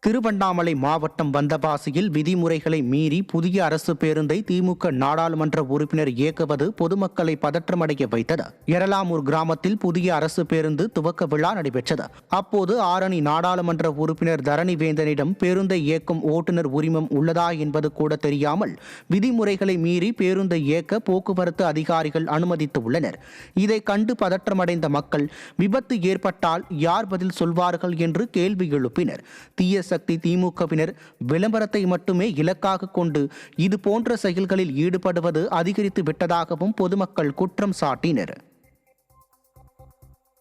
திருவண்ணாமலை மாவட்டம் வந்தவாசியில் விதிமுறைகளை மீறி புதிய அரசு பேருந்தை திமுக நாடாளுமன்ற உறுப்பினர் இயக்குவது பொதுமக்களை பதற்றமடைய வைத்தது. எரலாமூர் கிராமத்தில் புதிய அரசு பேருந்து துவக்க விழா நடைபெற்றது. அப்போது ஆரணி நாடாளுமன்ற உறுப்பினர் தரணிவேந்தனிடம் பேருந்தை இயக்கும் ஓட்டுநர் உரிமம் உள்ளதா என்பது கூட தெரியாமல் விதிமுறைகளை மீறி பேருந்தை இயக்க போக்குவரத்து அதிகாரிகள் அனுமதித்து உள்ளனர். இதை கண்டு பதற்றமடைந்த மக்கள் விபத்து ஏற்பட்டால் யார் பதில் சொல்வார்கள் என்று கேள்வி எழுப்பினர். தீய சக்தி திமுகவினர் விளம்பரத்தை மட்டுமே இலக்காக கொண்டு இது போன்ற செயல்களில் ஈடுபடுவது அதிகரித்து விட்டதாகவும் பொதுமக்கள் குற்றம் சாட்டினர்.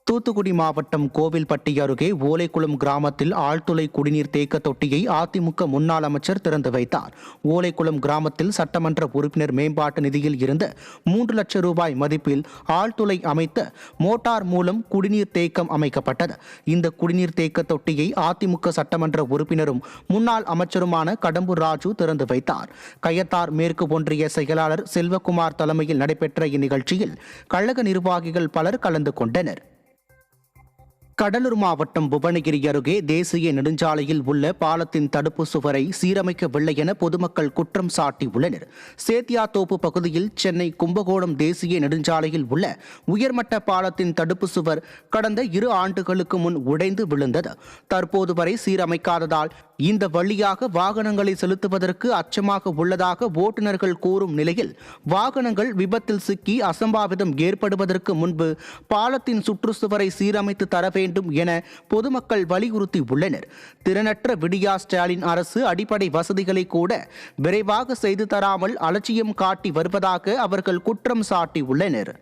தூத்துக்குடி மாவட்டம் கோவில்பட்டி அருகே ஓலைக்குளம் கிராமத்தில் ஆழ்துளை குடிநீர் தேக்க தொட்டியை அதிமுக முன்னாள் அமைச்சர் திறந்து வைத்தார். ஓலைக்குளம் கிராமத்தில் சட்டமன்ற உறுப்பினர் மேம்பாட்டு நிதியில் இருந்த 3 லட்சம் ரூபாய் மதிப்பில் ஆழ்துளை அமைத்த மோட்டார் மூலம் குடிநீர் தேக்கம் அமைக்கப்பட்டது. இந்த குடிநீர் தேக்க தொட்டியை அதிமுக சட்டமன்ற உறுப்பினரும் முன்னாள் அமைச்சருமான கடம்பூர் ராஜு திறந்து வைத்தார். கயத்தார் மேற்கு ஒன்றிய செயலாளர் செல்வகுமார் தலைமையில் நடைபெற்ற இந்நிகழ்ச்சியில் கழக நிர்வாகிகள் பலர் கலந்து கொண்டனர். கடலூர் மாவட்டம் புவனகிரி அருகே தேசிய நெடுஞ்சாலையில் உள்ள பாலத்தின் தடுப்பு சுவரை சீரமைக்கவில்லை என பொதுமக்கள் குற்றம் சாட்டியுள்ளனர். சேத்தியாத்தோப்பு பகுதியில் சென்னை கும்பகோணம் தேசிய நெடுஞ்சாலையில் உள்ள உயர்மட்ட பாலத்தின் தடுப்பு சுவர் கடந்த 2 ஆண்டுகளுக்கு முன் உடைந்து விழுந்தது. தற்போது வரை சீரமைக்காததால் இந்த வழியாக வாகனங்களை செலுத்துவதற்கு அச்சமாக உள்ளதாக ஓட்டுநர்கள் கூறும் நிலையில் வாகனங்கள் விபத்தில் சிக்கி அசம்பாவிதம் ஏற்படுவதற்கு முன்பு பாலத்தின் சுற்றுச்சுவரை சீரமைத்து தர வேண்டும் என பொதுமக்கள் வலியுறுத்தி உள்ளனர். திறனற்ற விடியா ஸ்டாலின் அரசு அடிப்படை வசதிகளை கூட விரைவாக செய்து தராமல் அலட்சியம் காட்டி வருவதாக அவர்கள் குற்றம் சாட்டியுள்ளனர்.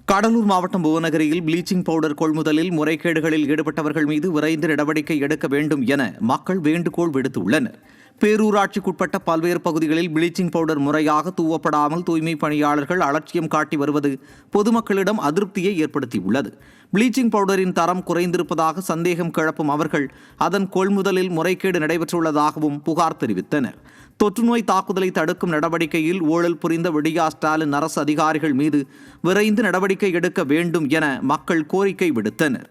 கடலூர் மாவட்டம் புவனகிரியில் ப்ளீச்சிங் பவுடர் கொள்முதலில் முறைகேடுகளில் ஈடுபட்டவர்கள் மீது விரைந்து நடவடிக்கை எடுக்க வேண்டும் என மக்கள் வேண்டுகோள் விடுத்துள்ளனர். பேரூராட்சிக்குட்பட்ட பல்வேறு பகுதிகளில் ப்ளீச்சிங் பவுடர் முறையாக தூவப்படாமல் தூய்மை பணியாளர்கள் அலட்சியம் காட்டி வருவது பொதுமக்களிடம் அதிருப்தியை ஏற்படுத்தியுள்ளது. ப்ளீச்சிங் பவுடரின் தரம் குறைந்திருப்பதாக சந்தேகம் கிளப்பும் அவர்கள் அதன் கொள்முதலில் முறைகேடு நடைபெற்றுள்ளதாகவும் புகார் தெரிவித்தனர். தொற்றுநோய் தாக்குதலை தடுக்கும் நடவடிக்கையில் ஊழல் புரிந்த விடியா ஸ்டாலின் அரசு அதிகாரிகள் மீது விரைந்து நடவடிக்கை எடுக்க வேண்டும் என மக்கள் கோரிக்கை விடுத்தனர்.